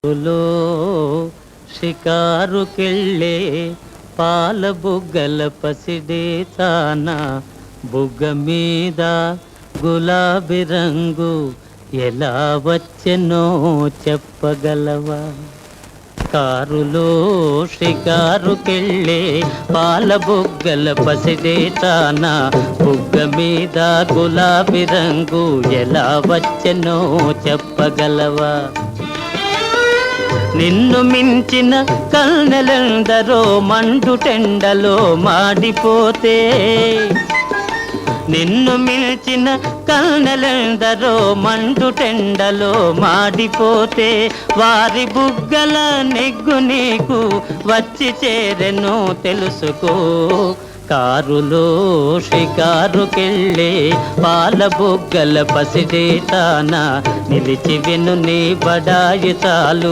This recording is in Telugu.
లో షికారుకెళ్ళే పాల బుగ్గల పసిడే తాన బుగ్గ మీద గులాబీ రంగు ఎలా వచ్చెనో చెప్పగలవా? కారులో షికారుకెళ్ళే పాల బుగ్గల పసిడే తాన బుగ్గ మీద గులాబీ రంగు ఎలా వచ్చెనో చెప్పగలవా? నిన్ను మించిన కన్నెలందరో మండుటెండలో మాడిపోతే, నిన్ను మించిన కన్నెలందరో మండుటెండలో మాడిపోతే, వారి బుగ్గల నెగ్గు నీకు వచ్చి చేరెను తెలుసుకో. కారులో షికారుకెళ్ళే పాల బుగ్గల పసిడే తాన నిలిచి విను నీ బడాయి చాలు.